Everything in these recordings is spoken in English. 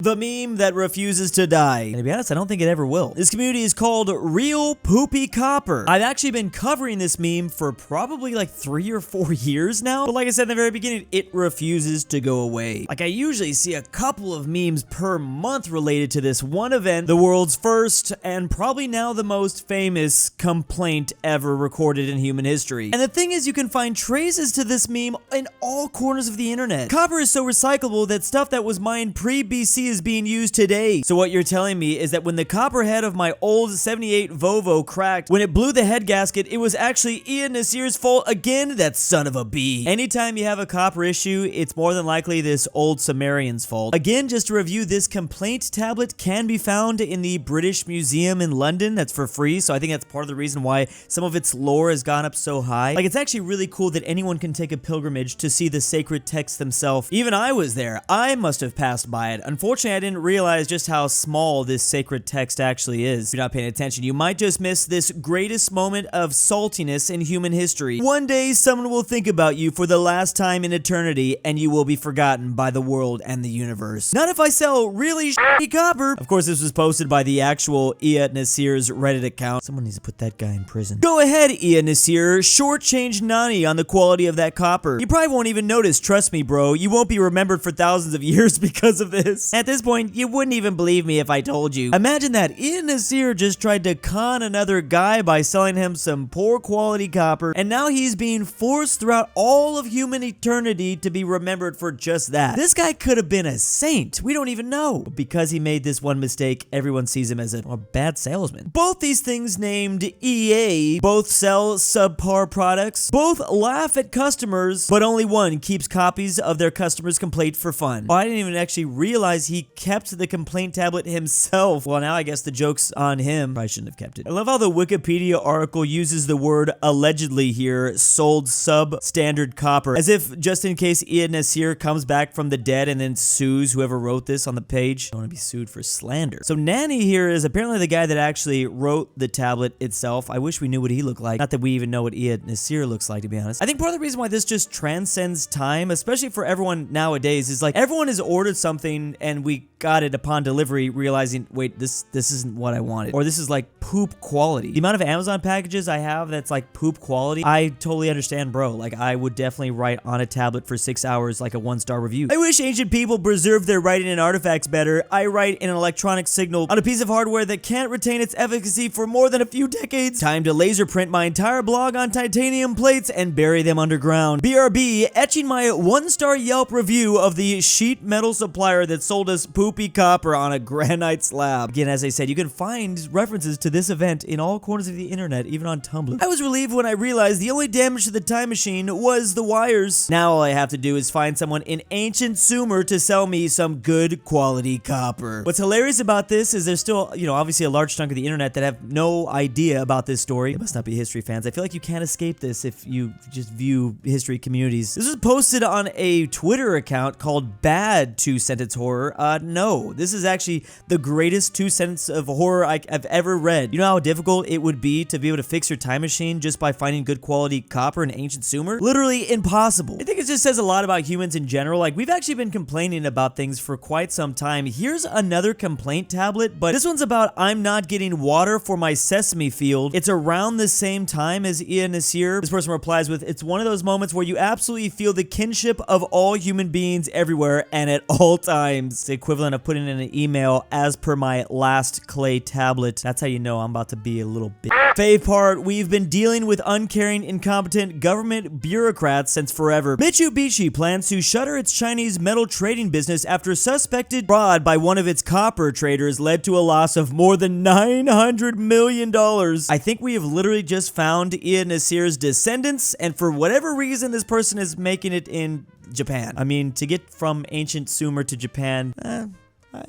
The meme that refuses to die. And to be honest, I don't think it ever will. This community is called Real Poopy Copper. I've actually been covering this meme for probably like 3 or 4 years now. But like I said in the very beginning, it refuses to go away. Like I usually see a couple of memes per month related to this one event, the world's first and probably now the most famous complaint ever recorded in human history. And the thing is, you can find traces to this meme in all corners of the internet. Copper is so recyclable that stuff that was mined pre-BC is being used today. So what you're telling me is that when the copper head of my old 78 Volvo cracked, when it blew the head gasket, it was actually Ian Nasir's fault again? That son of a bee. Anytime you have a copper issue, it's more than likely this old Sumerian's fault. Again, just to review, this complaint tablet can be found in the British Museum in London. That's for free, so I think that's part of the reason why some of its lore has gone up so high. Like, it's actually really cool that anyone can take a pilgrimage to see the sacred text themselves. Even I was there. I must have passed by it. Unfortunately, I didn't realize just how small this sacred text actually is. If you're not paying attention, you might just miss this greatest moment of saltiness in human history. One day, someone will think about you for the last time in eternity, and you will be forgotten by the world and the universe. Not if I sell really shitty copper. Of course, this was posted by the actual Ian Nasir's Reddit account. Someone needs to put that guy in prison. Go ahead, Ian Nasir. Shortchange Nani on the quality of that copper. You probably won't even notice. Trust me, bro. You won't be remembered for thousands of years because of this. At this point, you wouldn't even believe me if I told you. Imagine that Ian Nasir just tried to con another guy by selling him some poor quality copper, and now he's being forced throughout all of human eternity to be remembered for just that. This guy could have been a saint. We don't even know. But because he made this one mistake, everyone sees him as a bad salesman. Both these things named EA both sell subpar products, both laugh at customers, but only one keeps copies of their customers' complaint for fun. Oh, I didn't even actually realize he kept the complaint tablet himself. Well, now I guess the joke's on him. Probably shouldn't have kept it. I love how the Wikipedia article uses the word allegedly here, sold substandard copper, as if just in case Ian Nasir comes back from the dead and then sues whoever wrote this on the page. I don't want to be sued for slander. So Nani here is apparently the guy that actually wrote the tablet itself. I wish we knew what he looked like. Not that we even know what Ian Nasir looks like, to be honest. I think part of the reason why this just transcends time, especially for everyone nowadays, is like everyone has ordered something and we got it upon delivery realizing, wait, this isn't what I wanted, or this is like poop quality. The amount of Amazon packages I have that's like poop quality, I totally understand, bro. Like, I would definitely write on a tablet for 6 hours like a 1-star review. I wish ancient people preserved their writing and artifacts better. I write in an electronic signal on a piece of hardware that can't retain its efficacy for more than a few decades. Time to laser print my entire blog on titanium plates and bury them underground. BRB, etching my 1-star Yelp review of the sheet metal supplier that sold us poopy copper on a granite slab. Again, as I said, you can find references to this event in all corners of the internet, even on Tumblr. I was relieved when I realized the only damage to the time machine was the wires. Now all I have to do is find someone in ancient Sumer to sell me some good quality copper. What's hilarious about this is there's still, obviously a large chunk of the internet that have no idea about this story. It must not be history fans. I feel like you can't escape this if you just view history communities. This was posted on a Twitter account called Bad 2-Sentence Horror. No, this is actually the greatest 2-sentence of horror I've ever read. You know how difficult it would be to be able to fix your time machine just by finding good quality copper in ancient Sumer? Literally impossible. I think it just says a lot about humans in general. Like, we've actually been complaining about things for quite some time. Here's another complaint tablet, but this one's about I'm not getting water for my sesame field. It's around the same time as Ian Nasir. This person replies with, it's one of those moments where you absolutely feel the kinship of all human beings everywhere and at all times. It's the equivalent of putting in an email, as per my last clay tablet. That's how you know I'm about to be a little bit. Fave part, we've been dealing with uncaring, incompetent government bureaucrats since forever. Mitsubishi plans to shutter its Chinese metal trading business after suspected fraud by one of its copper traders led to a loss of more than $900 million. I think we have literally just found Ian Nasir's descendants, and for whatever reason, this person is making it in Japan. I mean, to get from ancient Sumer to Japan,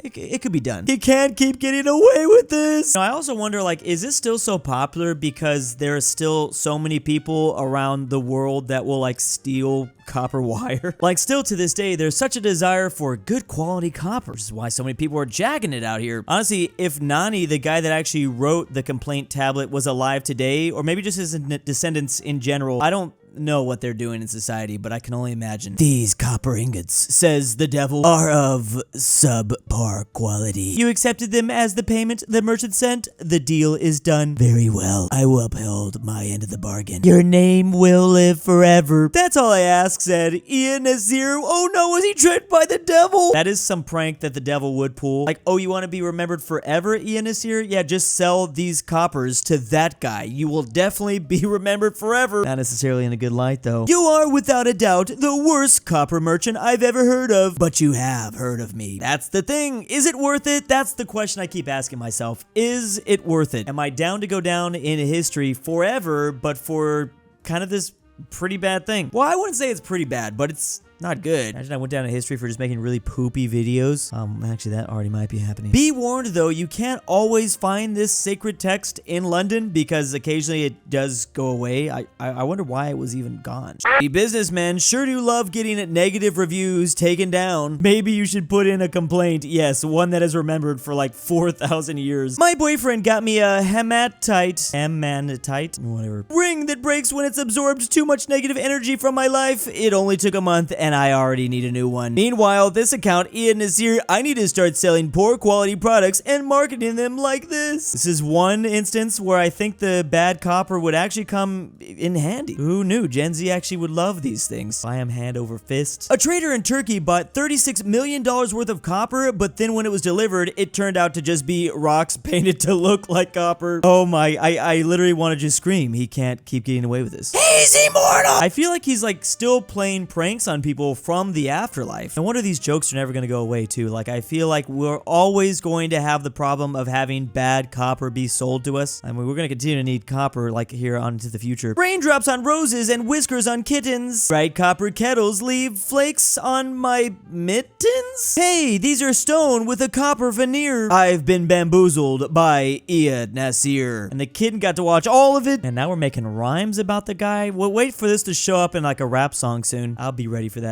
it could be done. He can't keep getting away with this. Now, I also wonder, like, is this still so popular because there are still so many people around the world that will, like, steal copper wire? Like, still to this day, there's such a desire for good quality copper, which is why so many people are jagging it out here. Honestly, if Nani, the guy that actually wrote the complaint tablet, was alive today, or maybe just his descendants in general, I don't know what they're doing in society, but I can only imagine. These copper ingots, says the devil, are of subpar quality. You accepted them as the payment the merchant sent? The deal is done. Very well. I will uphold my end of the bargain. Your name will live forever. That's all I ask, said Ian Nasir. Oh no, was he tricked by the devil? That is some prank that the devil would pull. Like, oh, you want to be remembered forever, Ian Nasir? Yeah, just sell these coppers to that guy. You will definitely be remembered forever. Not necessarily in a good light, though. You are, without a doubt, the worst copper merchant I've ever heard of. But you have heard of me. That's the thing. Is it worth it? That's the question I keep asking myself. Is it worth it? Am I down to go down in history forever, but for kind of this pretty bad thing? Well, I wouldn't say it's pretty bad, but it's not good. Imagine I went down in history for just making really poopy videos. Actually, that already might be happening. Be warned, though, you can't always find this sacred text in London because occasionally it does go away. I wonder why it was even gone. The businessmen sure do love getting negative reviews taken down. Maybe you should put in a complaint. Yes, one that is remembered for like 4,000 years. My boyfriend got me a hematite, whatever, ring that breaks when it's absorbed too much negative energy from my life. It only took a month and I already need a new one. Meanwhile, this account, Ian is here. I need to start selling poor quality products and marketing them like this. This is one instance where I think the bad copper would actually come in handy. Who knew? Gen Z actually would love these things. Buy them hand over fist. A trader in Turkey bought $36 million worth of copper, but then when it was delivered, it turned out to just be rocks painted to look like copper. Oh my, I literally want to just scream. He can't keep getting away with this. He's immortal! I feel like he's like still playing pranks on people from the afterlife. No wonder these jokes are never going to go away too. Like, I feel like we're always going to have the problem of having bad copper be sold to us. I mean, we're going to continue to need copper like here on into the future. Raindrops on roses and whiskers on kittens. Bright copper kettles leave flakes on my mittens. Hey, these are stone with a copper veneer. I've been bamboozled by Ian Nasir. And the kid got to watch all of it. And now we're making rhymes about the guy. Well, wait for this to show up in like a rap song soon. I'll be ready for that.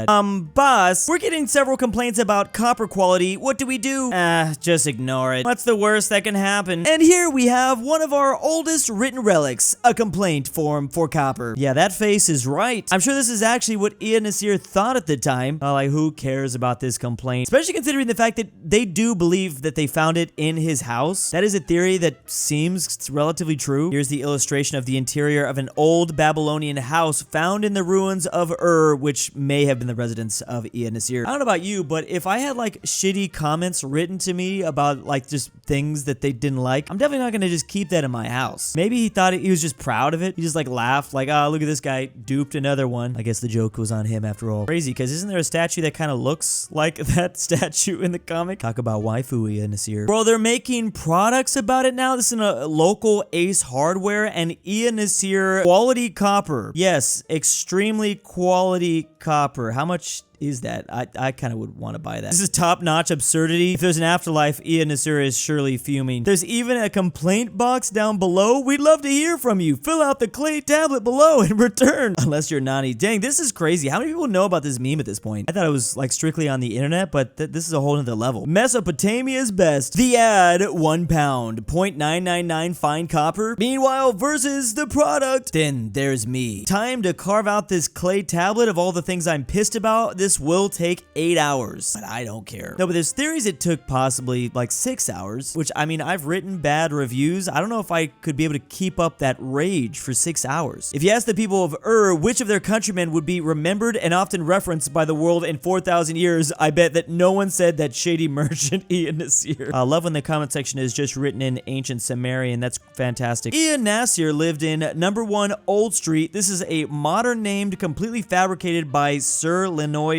Boss, we're getting several complaints about copper quality. What do we do? Just ignore it. What's the worst that can happen? And here we have one of our oldest written relics, a complaint form for copper. Yeah, that face is right. I'm sure this is actually what Ian Nasir thought at the time. Like, who cares about this complaint? Especially considering the fact that they do believe that they found it in his house. That is a theory that seems relatively true. Here's the illustration of the interior of an old Babylonian house found in the ruins of Ur, which may have been the residence of Ian Nasir. I don't know about you, but if I had like shitty comments written to me about like just things that they didn't like, I'm definitely not gonna just keep that in my house. Maybe he thought he was just proud of it. He just like laughed like, oh, look at this guy duped another one. I guess the joke was on him after all. Crazy, because isn't there a statue that kind of looks like that statue in the comic? Talk about waifu Ian Nasir. Bro, they're making products about it now. This is in a local Ace Hardware and Ian Nasir quality copper. Yes, extremely quality copper. How much is that? I kind of would want to buy that. This is top-notch absurdity. If there's an afterlife, Ian Nasir is surely fuming. There's even a complaint box down below. We'd love to hear from you. Fill out the clay tablet below and return. Unless you're Nani. Dang, this is crazy. How many people know about this meme at this point? I thought it was like strictly on the internet, but this is a whole nother level. Mesopotamia's best. The ad, 1 pound, 0.999 fine copper. Meanwhile, versus the product. Then there's me. Time to carve out this clay tablet of all the things I'm pissed about. This will take 8 hours, but I don't care. No, but there's theories it took possibly like 6 hours, which I mean, I've written bad reviews. I don't know if I could be able to keep up that rage for 6 hours. If you ask the people of Ur which of their countrymen would be remembered and often referenced by the world in 4,000 years, I bet that no one said that shady merchant Ian Nasir. I love when the comment section is just written in ancient Sumerian. That's fantastic. Ian Nasir lived in #1 Old Street. This is a modern named completely fabricated by Sir Leonard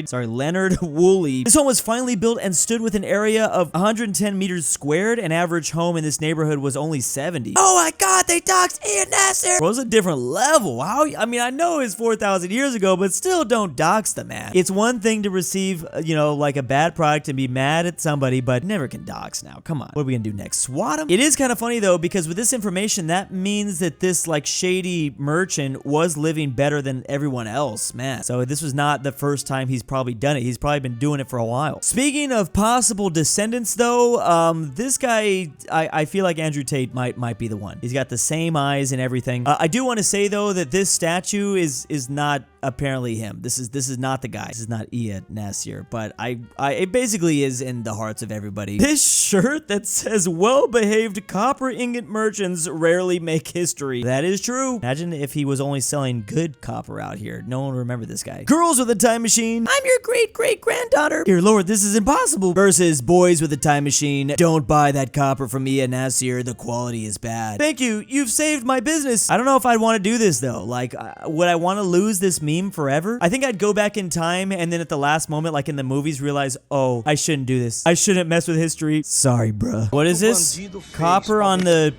Woolley. This home was finally built and stood with an area of 110 meters squared. An average home in this neighborhood was only 70. Oh my god, they doxed Ian Nasir! Bro, it's a different level. How? I mean, I know it's 4,000 years ago, but still don't dox the man. It's one thing to receive, you know, like a bad product and be mad at somebody, but never can dox now. Come on. What are we gonna do next? Swat him? It is kind of funny though, because with this information, that means that this like shady merchant was living better than everyone else, man. So this was not the first time he's probably done it. He's probably been doing it for a while. Speaking of possible descendants, though, this guy, I feel like Andrew Tate might be the one. He's got the same eyes and everything. I do want to say, though, that this statue is not apparently him. This is not the guy. This is not Ia Nasir, but it basically is in the hearts of everybody. This shirt that says well-behaved copper ingot merchants rarely make history. That is true. Imagine if he was only selling good copper out here. No one would remember this guy. Girls with a time machine. I'm your great-great-granddaughter. Dear Lord, this is impossible. Versus boys with a time machine. Don't buy that copper from Ia Nasir. The quality is bad. Thank you. You've saved my business. I don't know if I'd want to do this, though. Like, would I want to lose this meme forever? I think I'd go back in time and then at the last moment, like in the movies, realize, oh, I shouldn't do this. I shouldn't mess with history. Sorry, bruh. What is this? Copper on the...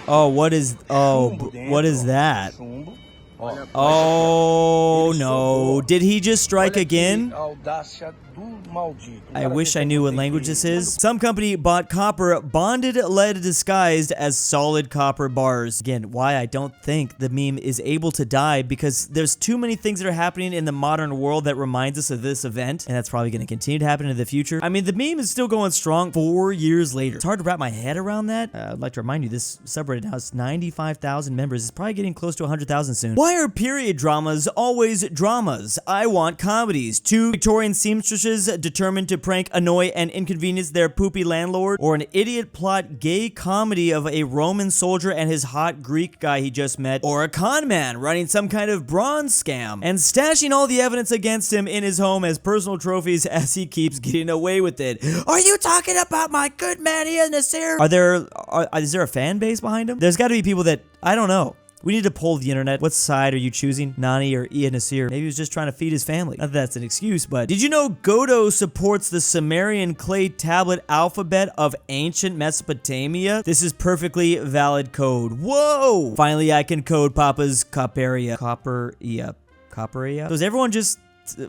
Oh, what is that? Oh, no. Did he just strike again? I wish I knew what language this is. Some company bought copper, bonded lead disguised as solid copper bars. Again, why I don't think the meme is able to die, because there's too many things that are happening in the modern world that reminds us of this event, and that's probably going to continue to happen in the future. I mean, the meme is still going strong 4 years later. It's hard to wrap my head around that. I'd like to remind you, this subreddit now has 95,000 members. It's probably getting close to 100,000 soon. Why are period dramas always dramas? I want comedies. 2 Victorian seamstresses determined to prank, annoy, and inconvenience their poopy landlord, or an idiot plot gay comedy of a Roman soldier and his hot Greek guy he just met, or a con man running some kind of bronze scam and stashing all the evidence against him in his home as personal trophies as he keeps getting away with it. Are you talking about my good man Ia Nasir? Is there a fan base behind him? There's got to be people that, I don't know. We need to poll the internet. What side are you choosing? Nani or Ia Nasir? Maybe he was just trying to feed his family. Not that that's an excuse, but did you know Godot supports the Sumerian clay tablet alphabet of ancient Mesopotamia? This is perfectly valid code. Whoa! Finally, I can code Papa's Copperia. Copperia? So is everyone just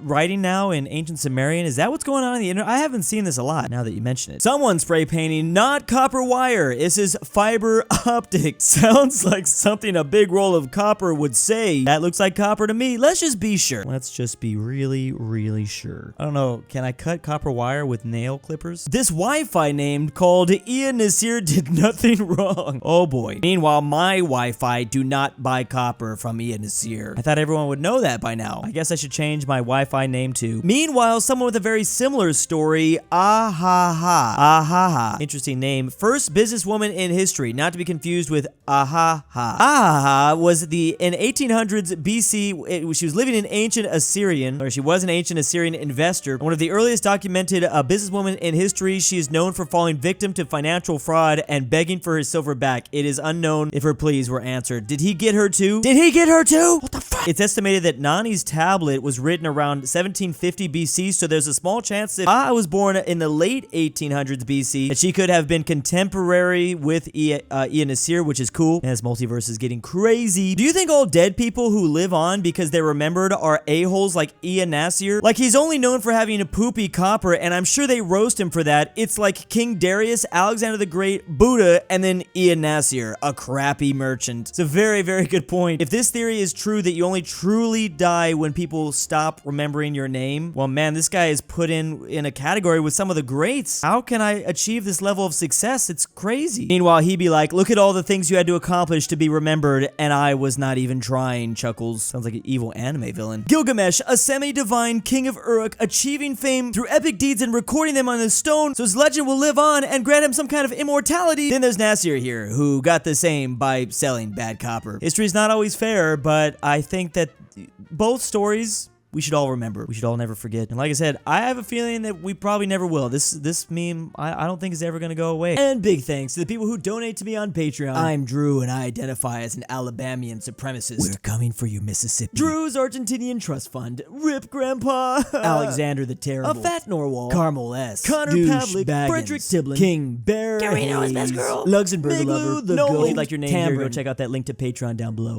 writing now in ancient Sumerian? Is that what's going on the internet? I haven't seen this a lot now that you mention it. Someone spray painting, not copper wire. This is fiber optic. Sounds like something a big roll of copper would say. That looks like copper to me. Let's just be sure. Let's just be really, really sure. I don't know. Can I cut copper wire with nail clippers? This Wi-Fi name called Ia Nasir did nothing wrong. Oh boy. Meanwhile, my Wi-Fi do not buy copper from Ia Nasir. I thought everyone would know that by now. I guess I should change my Wi-Fi name too. Meanwhile, someone with a very similar story, Ahaha. Interesting name. First businesswoman in history, not to be confused with Ahaha. Ahaha was in 1800s BC. She was living in ancient Assyrian, or she was an ancient Assyrian investor. One of the earliest documented businesswoman in history. She is known for falling victim to financial fraud and begging for her silver back. It is unknown if her pleas were answered. Did he get her too? Did he get her too? What the fuck? It's estimated that Nani's tablet was written around 1750 BC, so there's a small chance that I was born in the late 1800s BC, that she could have been contemporary with Ia Nasir, which is cool. And this multiverse is getting crazy. Do you think all dead people who live on because they're remembered are a-holes like Ia Nasir? Like, he's only known for having a poopy copper, and I'm sure they roast him for that. It's like King Darius, Alexander the Great, Buddha, and then Ia Nasir, a crappy merchant. It's a very, very good point. If this theory is true, that you only truly die when people stop remembering your name, well, man, this guy is put in a category with some of the greats. How can I achieve this level of success? It's crazy. Meanwhile, he'd be like, look at all the things you had to accomplish to be remembered, and I was not even trying, chuckles. Sounds like an evil anime villain. Gilgamesh, a semi-divine king of Uruk, achieving fame through epic deeds and recording them on a stone so his legend will live on and grant him some kind of immortality. Then there's Nasir here, who got the same by selling bad copper. History's not always fair, but I think that both stories we should all remember. We should all never forget. And like I said, I have a feeling that we probably never will. This meme, I don't think is ever going to go away. And big thanks to the people who donate to me on Patreon. I'm Drew, and I identify as an Alabamian supremacist. We're coming for you, Mississippi. Drew's Argentinian Trust Fund. Rip Grandpa. Alexander the Terrible. aPhatNarwhal. Carmel S. Connor Pavlik. Fredrik Tibblin. KingBearHaze. KirinoIsBestGirl. LuxembourgLover. Nolan. If you like your name, Tambre. Here, go check out that link to Patreon down below.